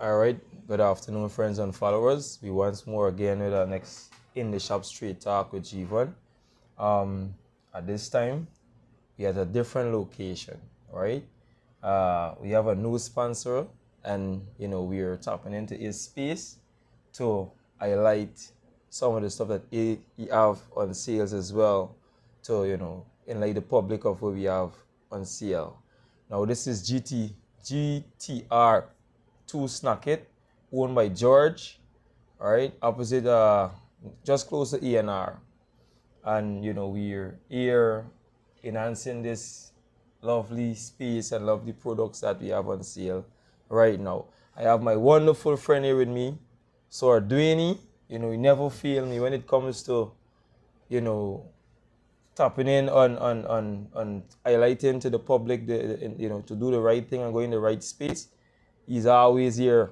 All right, good afternoon, friends and followers. We once more again with our next In the Shop Street Talk with Gevon. At this time, we at a different location, right? We have a new sponsor, and we're tapping into his space to highlight some of the stuff that he have on sales as well, to enlighten the public of what we have on sale. Now this is GTR 2 Snacket, owned by George, all right, opposite, just close to ENR. And, we're here enhancing this lovely space and lovely products that we have on sale right now. I have my wonderful friend here with me, Sir Dwayne. He never fail me when it comes to, tapping in on highlighting to the public, to do the right thing and go in the right space. He's always here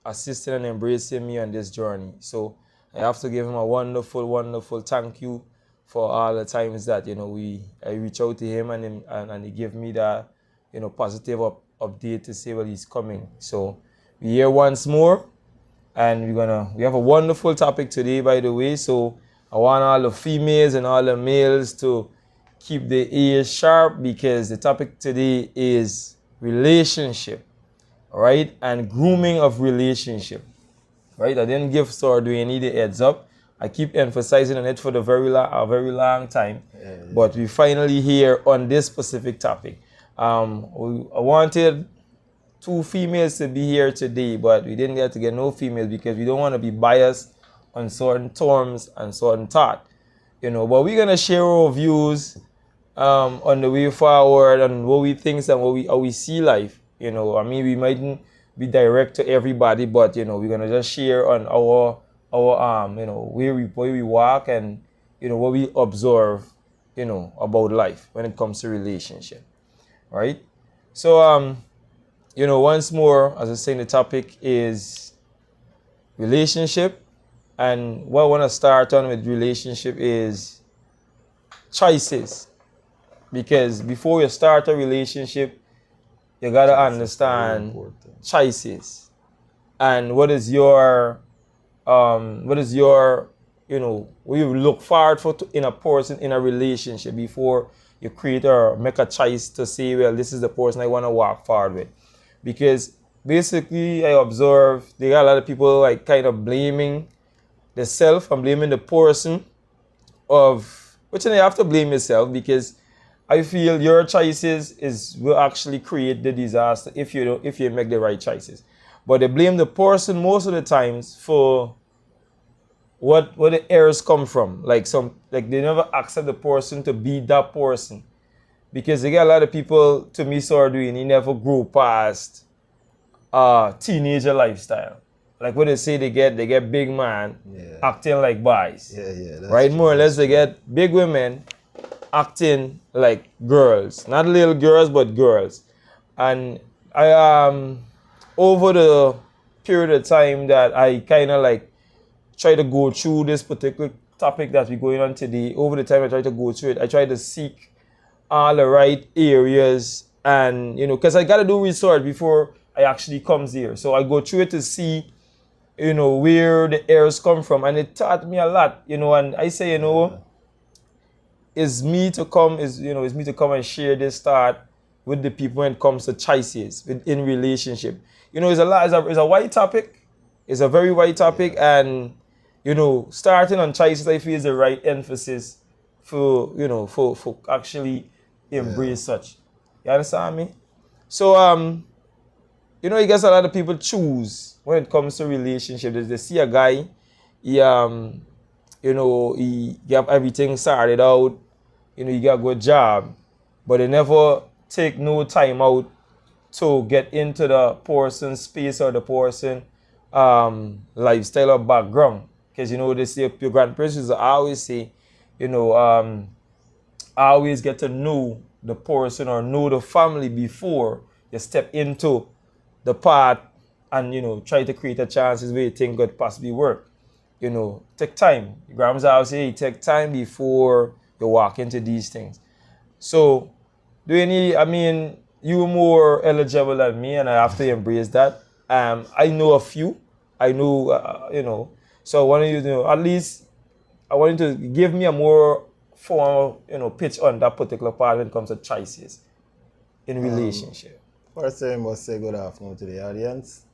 assisting and embracing me on this journey. So I have to give him a wonderful, wonderful thank you for all the times that I reach out to him and he give me that positive update to say, well, he's coming. So we're here once more, and we have a wonderful topic today, by the way. So I want all the females and all the males to keep their ears sharp, because the topic today is relationship. Right, and grooming of relationship. Right, I didn't give Sir Dwayne the heads up. I keep emphasizing on it for a very long time, but we finally here on this specific topic. I wanted 2 females to be here today, but we didn't get to get no females because we don't want to be biased on certain terms and certain thought. But we're gonna share our views on the way forward and what we think and how we see life. We mightn't be direct to everybody, but we're gonna just share on our where we walk and what we observe about life when it comes to relationship, right? So once more, as I say, the topic is relationship, and what I want to start on with relationship is choices, because before you start a relationship, you gotta understand choices and what is your what you look forward for in a person in a relationship before you create or make a choice to say, well, this is the person I want to walk forward with. Because basically I observe there are a lot of people like kind of blaming the self and blaming the person, of which you have to blame yourself, because I feel your choices will actually create the disaster if you make the right choices. But they blame the person most of the times for what the errors come from. Like they never accept the person to be that person, because they get a lot of people, to me, Sir Dwayne, he never grew past teenager lifestyle. Like what they say, they get big man acting like boys. Right, more or less they get big women acting like girls, not little girls, but girls. And I over the period of time that I kind of like try to go through this particular topic that we're going on today, over the time I try to go through it, I try to seek all the right areas, and because I got to do research before I actually comes here. So I go through it to see where the errors come from, and it taught me a lot. And I say is me to come and share this thought with the people when it comes to choices in relationship. It's a wide topic. It's a very wide topic, and starting on choices, I feel, is the right emphasis for actually embrace such. You understand me? So you guess a lot of people choose when it comes to relationship. They see a guy, he have everything sorted out. He got a good job, but they never take no time out to get into the person's space or the person lifestyle or background. Because they say, your grandparents always say, always get to know the person or know the family before you step into the path and try to create a chances where you think could possibly work. Take time. Your grandma's always say, take time before you walk into these things. So, you're more eligible than me, and I have to embrace that. I know a few. I know, So I want you to know, at least I want you to give me a more formal, pitch on that particular part when it comes to choices in relationship. First, I must say good afternoon to the audience.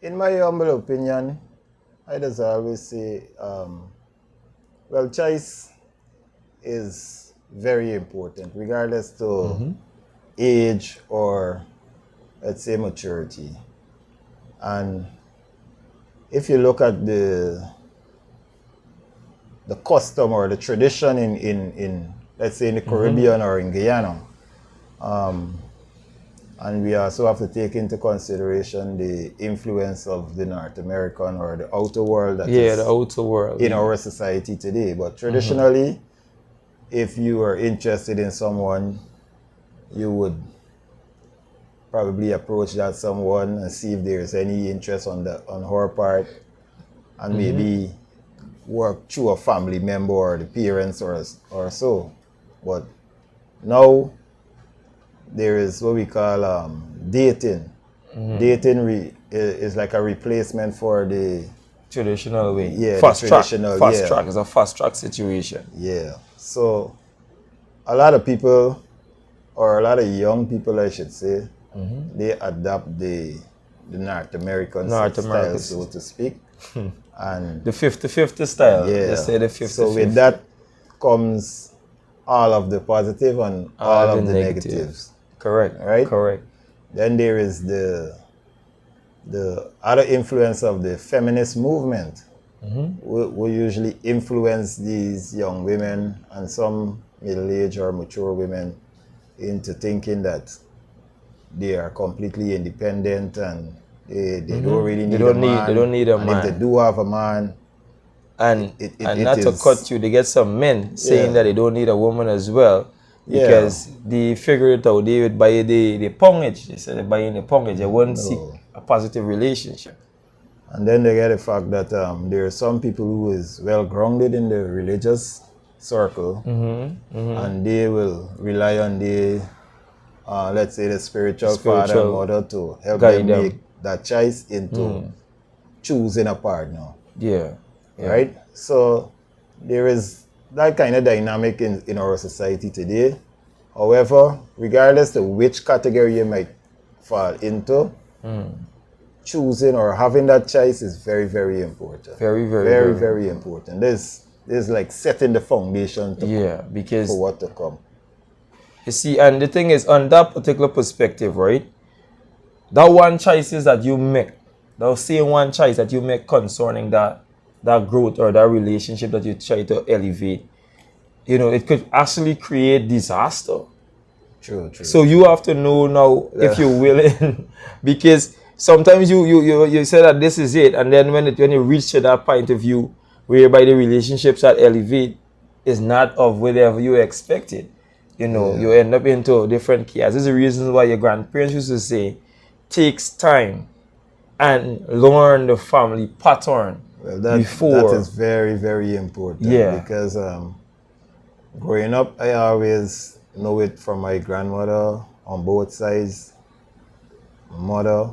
In my humble opinion, I just always say, well, choice is very important, regardless to age or, let's say, maturity. And if you look at the custom or the tradition in let's say in the Caribbean or in Guyana, and we also have to take into consideration the influence of the North American or the outer world that is the outer world in our society today. But traditionally, if you are interested in someone, you would probably approach that someone and see if there's any interest on her part, and maybe work through a family member or the parents or so. But now there is what we call dating. Dating is like a replacement for the traditional way. Yeah, fast track. Fast yeah. track is a fast track situation. Yeah. So a lot of people, or a lot of young people, I should say, they adapt the North American style, so to speak. And the 50-50 style. Yeah. They say the 50-50. So with that comes all of the positive and all of the negatives. Correct. Right? Correct. Then there is the other influence of the feminist movement, who usually influence these young women and some middle-aged or mature women into thinking that they are completely independent and they don't really need a man. They don't need a man. And if they do have a man, and not to cut you, they get some men saying that they don't need a woman as well, because they figure it out. They would buy the pongage. They said they're buying the pongage. They wouldn't seek a positive relationship. And then they get the fact that there are some people who is well grounded in the religious circle, and they will rely on the let's say the spiritual father and mother to help them make that choice into choosing a partner. Yeah. Right? So there is that kind of dynamic in our society today. However, regardless of which category you might fall into, choosing or having that choice is very, very important. Very important. There's like setting the foundation for what to come. You see, and the thing is, on that particular perspective, right? That one choices that you make, that same one choice that you make concerning that growth or that relationship that you try to elevate, it could actually create disaster. True. So you have to know now if you're willing, because sometimes you say that this is it, and then when you reach to that point of view whereby the relationships that elevate is not of whatever you expected, you end up into different chaos. This is the reason why your grandparents used to say, takes time and learn the family pattern. Well, that is very, very important. Yeah. Because growing up, I always know it from my grandmother on both sides. My mother,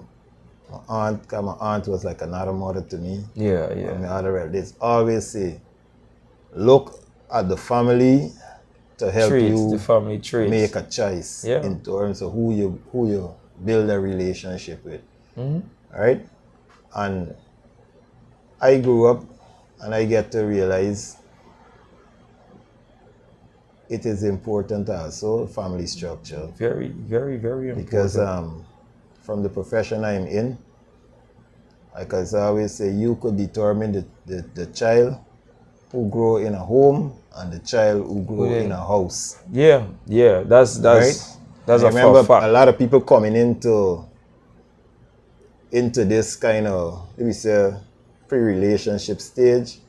my aunt, because my aunt was like another mother to me. Yeah. And my other relatives always say, look at the family to help you the family traits. Make a choice in terms of who you build a relationship with. Right? And I grew up and I get to realize it is important also, family structure. Very, very, very important. Because from the profession I'm in, like I always say, you could determine the child who grow in a home and the child who grow in a house. Yeah, that's right? That's I remember fact. A lot of people coming into this kind of, let me say, pre-relationship stage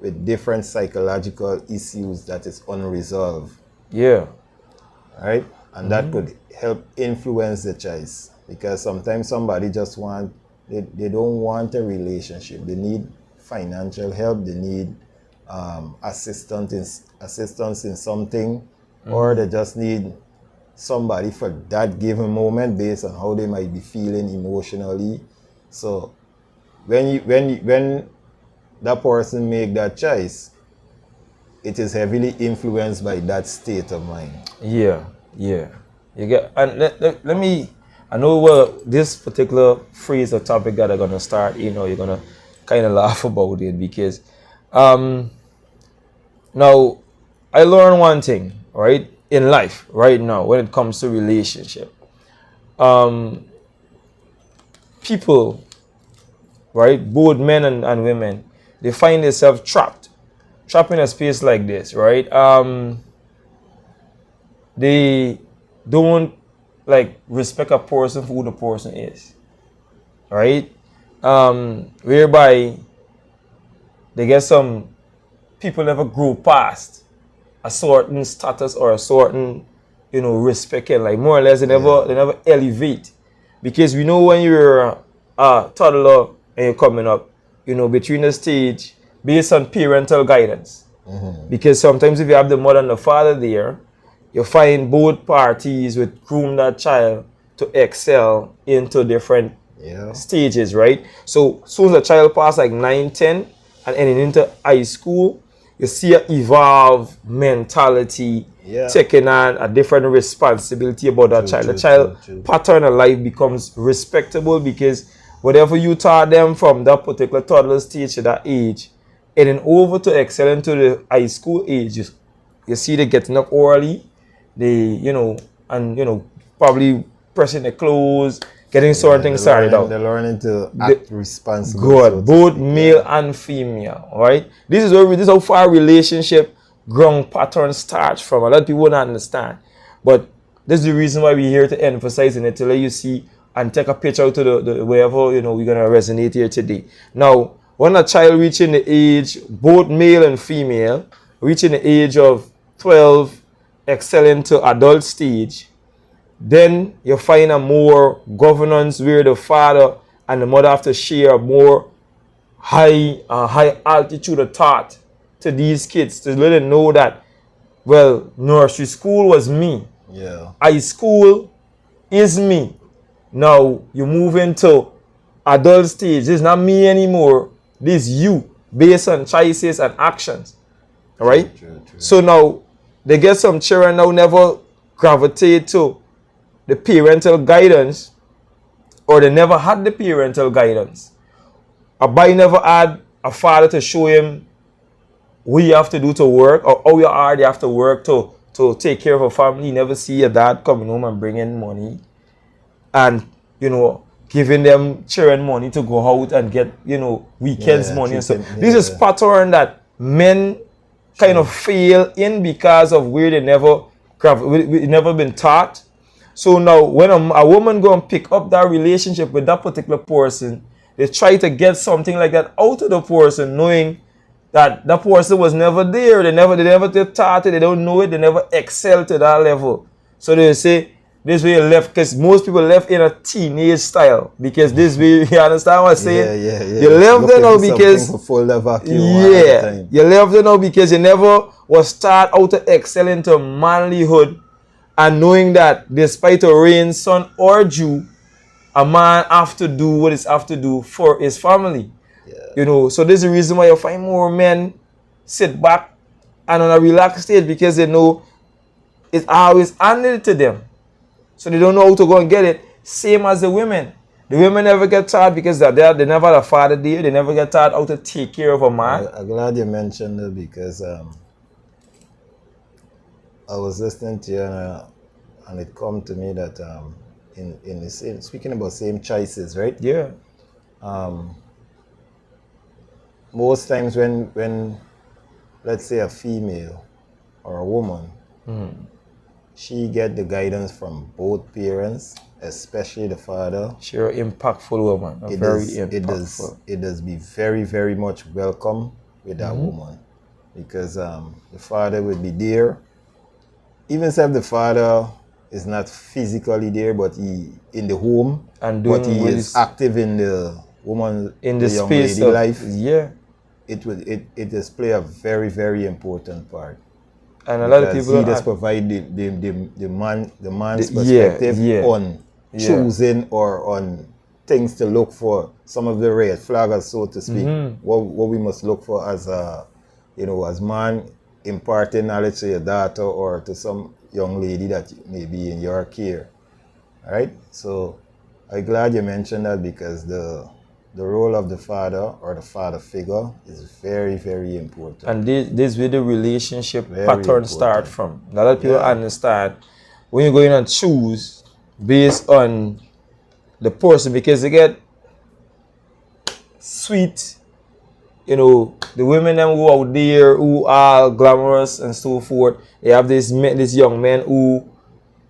with different psychological issues that is unresolved. Yeah. Right? And that could help influence the choice. Because sometimes somebody just they don't want a relationship. They need financial help. They need assistance in something. Or they just need somebody for that given moment based on how they might be feeling emotionally. So when that person make that choice, it is heavily influenced by that state of mind. Yeah. You get, and let me, I know what this particular phrase or topic that I'm gonna start, you're gonna kind of laugh about it because now I learned one thing, right, in life right now when it comes to relationship. People, right, both men and women, they find themselves trapped in a space like this, right? They don't like respect a person for who the person is, right? Whereby they get some people never grow past a certain status or a certain, respect, and like more or less they never elevate, because we know when you're a toddler and you're coming up, between the stage based on parental guidance. Because sometimes if you have the mother and the father there, you find both parties would groom that child to excel into different stages, right? So soon as a child passes like 9, 10 and ending into high school, you see an evolved mentality taking on a different responsibility about that child. The child pattern of life becomes respectable because whatever you taught them from that particular toddler stage to that age, and then over to excel into the high school age, you see they getting up early, they, probably pressing their clothes, getting certain things started out. They're learning to act responsible. Good, both male and female, all right? This is how far relationship ground pattern starts from. A lot of people don't understand. But this is the reason why we're here to emphasize it, to let you see and take a picture out to the wherever, we're going to resonate here today. Now, when a child reaching the age, both male and female, reaching the age of 12, excelling to adult stage, then you find a more governance where the father and the mother have to share more high altitude of thought to these kids to let them know that, well, nursery school was me. High school is me. Now you move into adult stage. This is not me anymore. This is you based on choices and actions. All right? True. So now they get some children now never gravitate to the parental guidance, or they never had the parental guidance. A boy never had a father to show him what you have to do to work, or how you already have to work to take care of a family. You never see your dad coming home and bringing money and, giving them children money to go out and get, weekends money and stuff. This is pattern that men kind of fail in because of where they never been taught. So now when a woman go and pick up that relationship with that particular person, they try to get something like that out of the person, knowing that that person was never there. They never taught it. They don't know it. They never excel to that level. So they say, this way you left, because most people left in a teenage style. Because this way, you understand what I'm saying? Yeah. You left there now because you left there now because you never was taught how to excel into manlyhood, and knowing that despite a rain, sun, or dew, a man have to do what he have to do for his family. So this is the reason why you find more men sit back and on a relaxed stage, because they know it's always handed to them. So they don't know how to go and get it. Same as the women. The women never get taught because they never had a father there. They never get taught how to take care of a man. I'm glad you mentioned it, because I was listening to you and it come to me that in the same, speaking about same choices, right? Yeah. Most times when let's say a female or a woman, she get the guidance from both parents, especially the father. She's an impactful woman. Very impactful. It does be very, very much welcome with that woman, because the father would be there. Even if the father is not physically there, but he in the home, and but he is active in the woman, in the young space lady of life. Yeah. It does play a very, very important part. And a lot of because people he just provide the man's yeah, perspective yeah. on choosing or on things to look for, some of the red flaggers, so to speak. What we must look for as a, you know, as man imparting knowledge to your daughter or to some young lady that may be in your care. All right. So I'm glad you mentioned that, because the role of the father or the father figure is very, very important. And this where the relationship Very pattern important. start from. A lot of people Yeah. understand when you're going and choose based on the person, because they get sweet, you know, the women them who out there who are glamorous and so forth. They have this young men who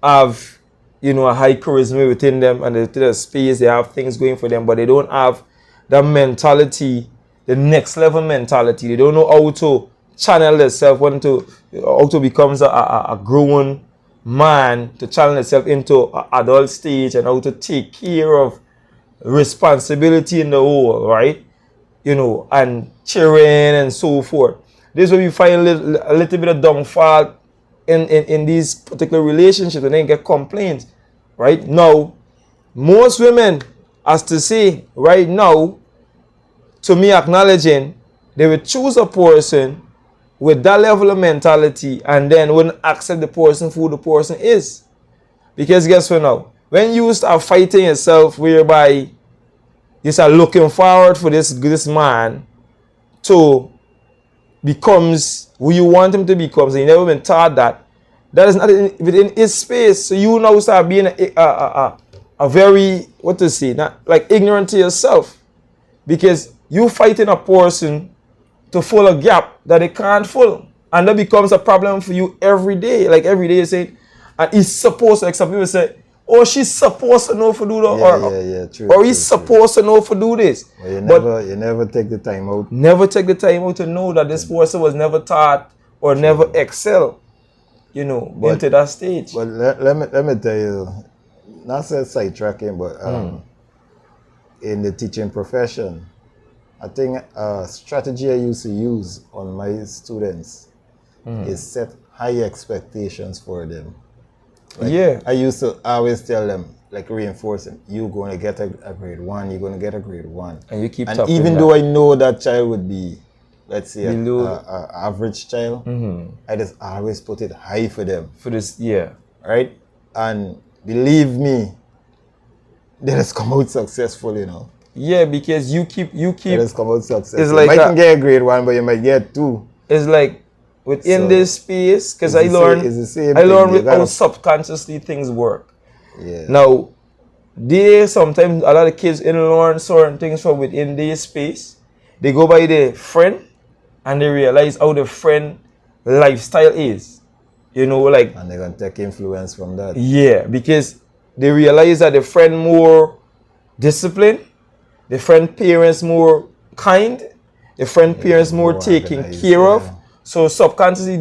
have, you know, a high charisma within them, and within the space they have things going for them, but they don't have that mentality, the next level mentality. They don't know how to channel themselves how to become a grown man, to channel themselves into an adult stage, and how to take care of responsibility in the whole, right? You know, and cheering and so forth. This is where we find a little bit of downfall in these particular relationships, and then get complaints. Right now, most women, as to say, right now, to me acknowledging, they would choose a person with that level of mentality and then wouldn't accept the person for who the person is. Because guess what now? When you start fighting yourself, whereby you start looking forward for this man to becomes who you want him to become, so you never been taught that is not within his space. So you now start being a very, what to say, not like ignorant to yourself, because you fighting a person to fill a gap that they can't fill, and that becomes a problem for you every day. Like every day you say, and he's supposed to, like some people say, oh, she's supposed to know for do that, or he's supposed to know for do this. Well, you never take the time out. Never take the time out to know that this person was never taught or never excel, you know, into that stage. But let me tell you, not say sidetracking, but in the teaching profession, I think a strategy I used to use on my students is set high expectations for them. Like, I used to always tell them, like reinforcing, you're going to get a grade 1, you're going to get a grade 1. And you keep and even though I know that child would be, let's say, an average child, I just always put it high for them. For this, right? And believe me, they just come out successful, you know. Yeah, because you keep. They just come out successful. It's like you might get a grade 1, but you might get 2. It's like within this space, because I learned with how subconsciously things work. Yeah. Now, sometimes a lot of kids learn certain things from within their space. They go by their friend, and they realize how the friend lifestyle is. You know, like, and they're gonna take influence from that. Yeah, because they realize that the friend more disciplined, the friend parents more kind, the friend parents more taken care of. So subconsciously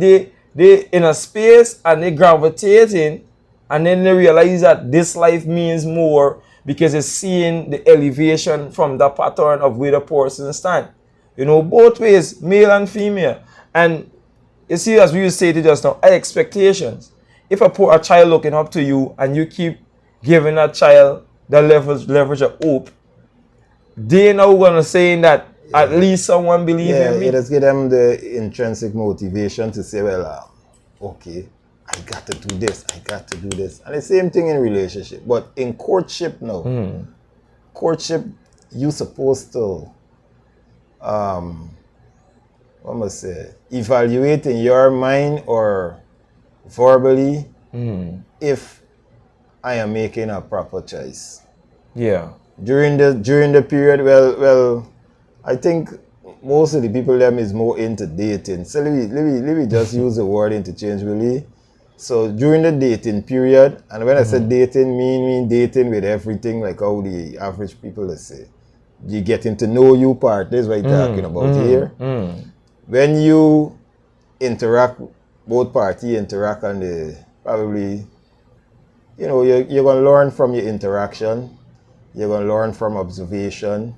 they in a space and they gravitating, and then they realize that this life means more because it's seeing the elevation from the pattern of where the person stand. You know, both ways, male and female. And you see, as we stated just now, high expectations. If a child looking up to you and you keep giving that child the leverage of hope, they now gonna say that at least someone believes in me. Yeah, it just give them the intrinsic motivation to say, well, okay, I got to do this, I got to do this. And the same thing in relationship. But in courtship now, courtship, you supposed to, what must I say, evaluate in your mind or verbally if I am making a proper choice. Yeah. During the period, well, I think most of the people them is more into dating. So let me just use the word interchangeably. So during the dating period, and when I said dating, mean dating with everything, like how the average people, let's say, you getting to know you part. That's what I'm talking about here. When you interact, both parties interact, and they probably, you know, you're going to learn from your interaction. You're going to learn from observation.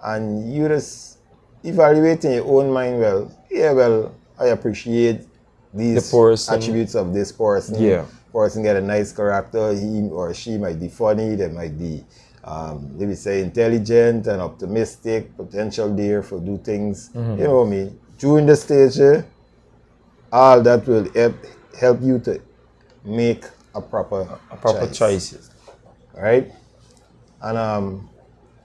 And you just evaluate in your own mind, well, I appreciate these person. attributes of this person. Yeah. Person get a nice character. He or she might be funny. They might be, let me say, intelligent and optimistic. Potential there for do things. Mm-hmm. You know what I mean? During the stage, all that will help you to make a proper choice. Right? And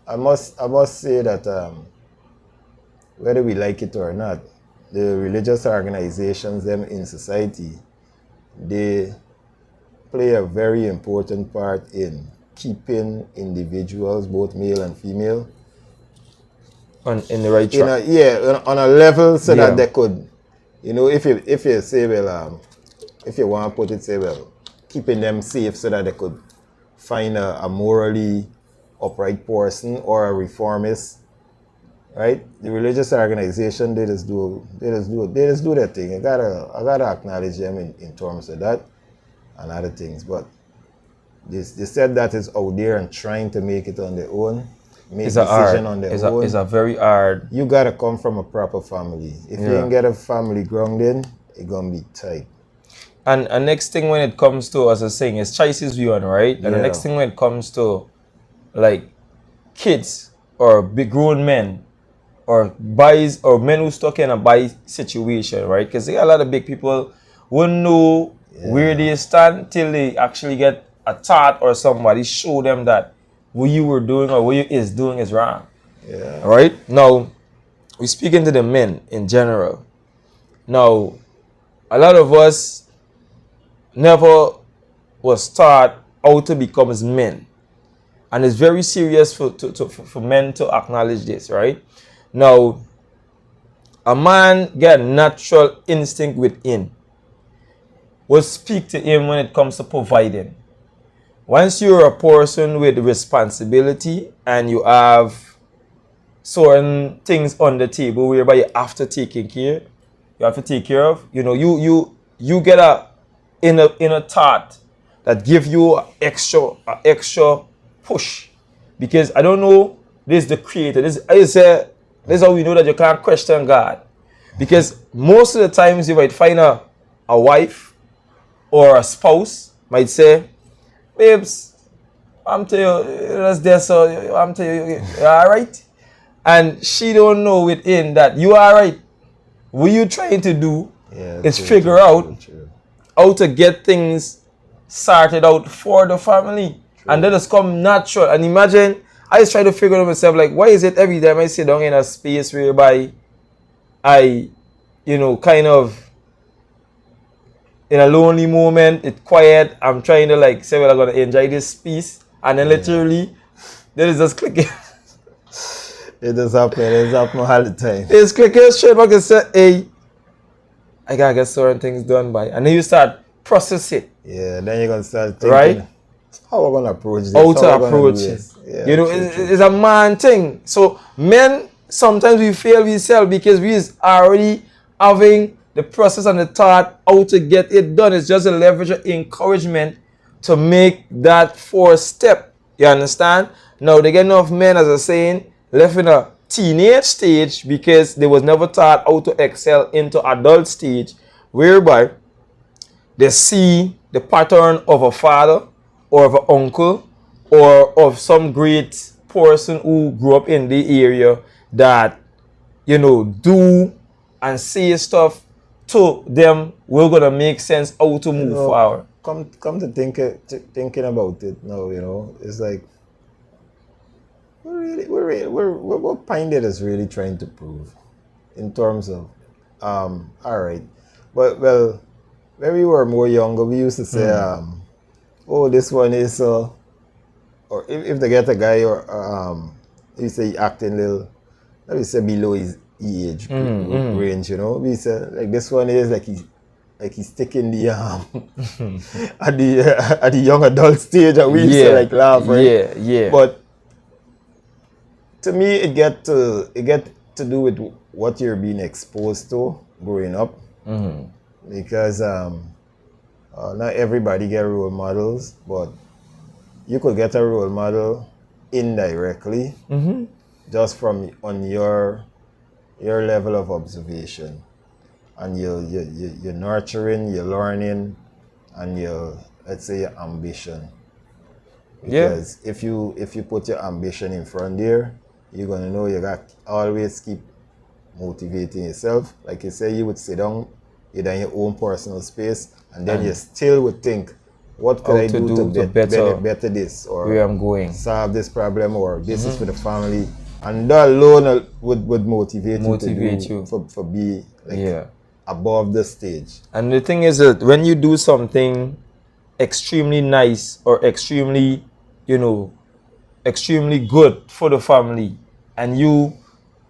I must say that whether we like it or not, the religious organizations them in society, they play a very important part in keeping individuals, both male and female, in the right track. On a level so that they could, if you say, well, if you want to put it, say, well, keeping them safe so that they could find a morally upright person or a reformist, right? The religious organization, they just do their thing. I gotta acknowledge them in terms of that and other things. But they said that is out there and trying to make it on their own, make decision on their own. It's a very hard. You gotta come from a proper family. If you ain't get a family grounded, it's gonna be tight. And next thing when it comes to, as I was saying, is choices we on, right? And the next thing when it comes to like kids or big grown men or boys or men who stuck in a boy situation, right? Because there are a lot of big people wouldn't know where they stand till they actually get a thought or somebody show them that what you were doing or what you is doing is wrong. Yeah. Right? Now, we're speaking to the men in general. Now, a lot of us never was taught how to become as men. And it's very serious for men to acknowledge this, right? Now, a man get natural instinct within. Will speak to him when it comes to providing. Once you're a person with responsibility and you have certain things on the table whereby you have to take care, you have to take care of, you get a inner thought that give you an extra push. Because I don't know, this is the creator. This is how we know that you can't question God. Because most of the times you might find a wife or a spouse might say, babes, I'm telling you, that's there, so I'm telling you, you're all right? And she don't know within that you are right. What you trying to do is figure out how to get things sorted out for the family. True. And that has come natural. And imagine, I just try to figure out myself, like, why is it every time I sit down in a space whereby I, kind of, in a lonely moment, it's quiet, I'm trying to like say, well, I'm going to enjoy this piece. And then literally, there is just clicking. It does happen. It happens all the time. It's clicking straight back and say, hey, I got to get certain things done by. And then you start process it. Yeah, then you're going to start thinking, right? How are we going to approach this? How to approach it. Yeah, it's a man thing. So men, sometimes we fail ourselves because we is already having the process and the thought how to get it done. It's just a leverage of encouragement to make that first step. You understand? Now, they get enough men, as I was saying, left in a teenage stage because they was never taught how to excel into adult stage, whereby they see the pattern of a father or of an uncle or of some great person who grew up in the area that, do and say stuff to them, we're gonna make sense how to move forward. Come to thinking about it now, it's like what Pioneer is really trying to prove in terms of all right. But well, when we were more younger, we used to say oh, this one is or if they get a guy or you say acting little, let me say below his age range, we say like this one is like he's taking the at the young adult stage, and we used to like laugh, right? Yeah. But to me, it get to do with what you're being exposed to growing up, because not everybody get role models, but you could get a role model indirectly, just from on your level of observation. and you're nurturing, you're learning, and let's say your ambition. Because if you put your ambition in front there, you're gonna know you got always keep motivating yourself. Like you say, you would sit down, you're in your own personal space, and then you still would think, what could I do to better this, or where I'm going, solve this problem, or this is for the family, and that alone would motivate you for be like above the stage. And the thing is that when you do something extremely nice or extremely, extremely good for the family, and you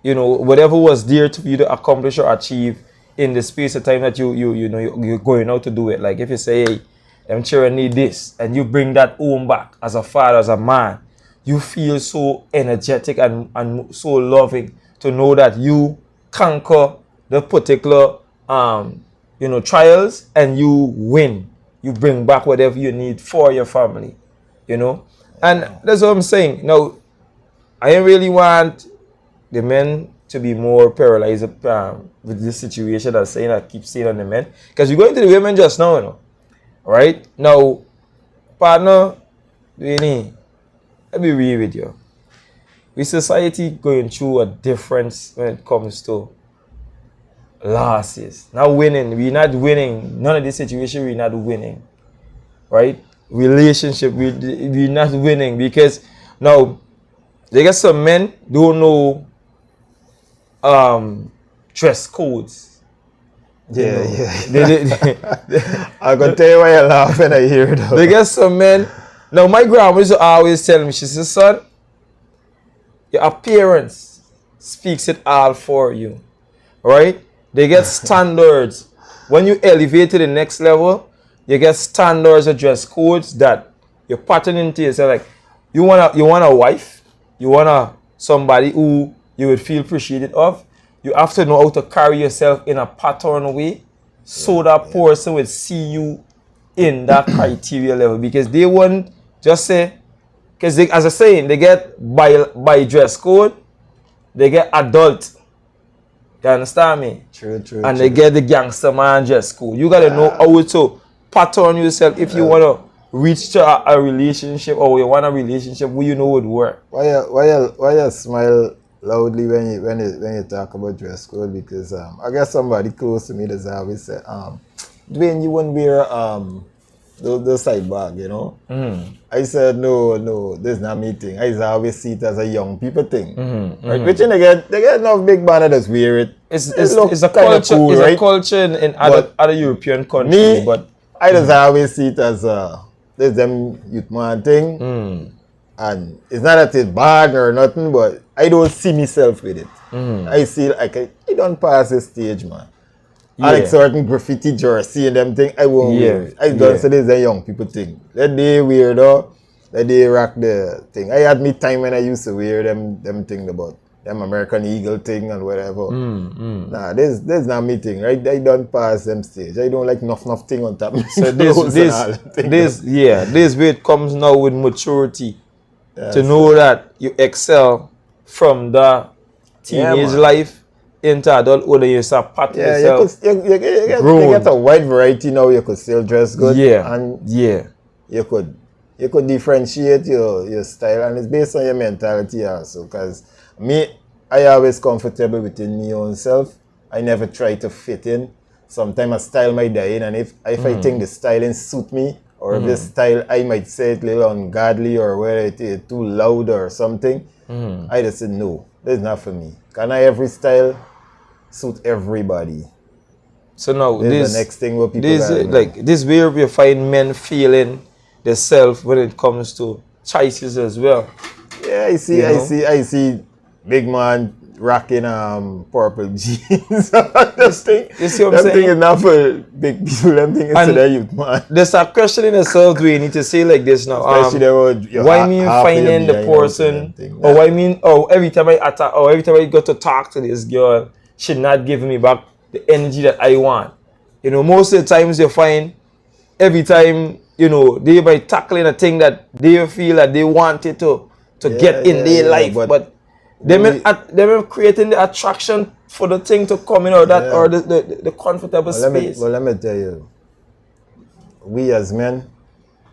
know, whatever was there to you to accomplish or achieve in the space of time that you're going out to do it. Like if you say, hey, them children need this, and you bring that home back as a father, as a man, you feel so energetic and so loving to know that you conquer the particular trials, and you win. You bring back whatever you need for your family, And that's what I'm saying. Now, I really want the men to be more paralyzed with this situation. I keep saying on the men. Because we're going to the women just now, Right? Now, partner, let me be real with you. With society going through a difference when it comes to losses. Not winning. We're not winning. None of this situation, we're not winning. Right? Relationship, we're not winning. Because now, they get some men don't know dress codes. Yeah. I'm going to tell you why you laugh when I hear it. They get some men. Now, my grandma used to always tell me, she says, son, your appearance speaks it all for you. Right? They get standards. When you elevate to the next level, you get standards of dress codes that you're patterning to yourself. Like, you want a wife, you want somebody who you would feel appreciated of. You have to know how to carry yourself in a pattern way, so that person would see you in that criteria level. Because they won't just say, because as I saying, they get by dress code, they get adult. You understand me? True. And they get the gangster man dress code. You gotta know how to pattern yourself if you wanna reach to a relationship, or you want a relationship where you know would work. Why you smile loudly when you talk about dress code? Because I guess somebody close to me does always say, Dwayne, you wouldn't wear the side bag, I said no, this is not me thing. I always see it as a young people thing. Right? Which they get enough big man that wear it. It's a culture. Cool, it's right? A culture in other European countries. But I just always see it as this them youth man thing. And it's not that it's bad or nothing, but I don't see myself with it. I see like I don't pass the stage, man. I like certain graffiti jersey and them thing, I won't wear it. I don't say this is a young people thing. That they wear though, that they rock the thing. I had me time when I used to wear them thing about them American Eagle thing and whatever. Nah, this not me thing, right? I don't pass them stage. I don't like enough thing on top. So this way it comes now with maturity. To know that you excel from the teenage life into adulthood, and you start patting yourself. You get a wide variety now. You could still dress good. You could differentiate your style, and it's based on your mentality also. Because I always comfortable within my own self. I never try to fit in. Sometimes a style might die in, and if I think the styling suit me, or if this style I might say it a little ungodly, or whether it is too loud or something, I just said no, that's not for me. Can I every style suit everybody? So now this is the next thing what people this where we find men feeling themselves when it comes to choices as well. Yeah, I see big man rocking purple jeans. This thing, you see what I'm saying? Thing is not for big people. Them thing is to the youth, man. There's a question in itself. Do we need to say like this now? Why me finding the person, or why mean? Oh, every time I go to talk to this girl, she not giving me back the energy that I want. Most of the times you find every time they might tackling a thing that they feel that they wanted to get in their life, but Them creating the attraction for the thing to come in, or that, or the comfortable space. Let me tell you, we as men,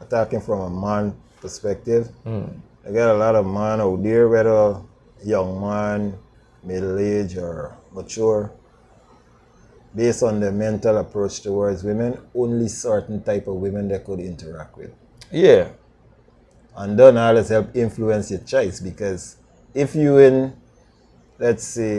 talking from a man perspective, I got a lot of men out there, whether young man, middle age, or mature, based on the mental approach towards women, only certain type of women they could interact with. Yeah. And don't always help influence your choice, because if you in, let's say,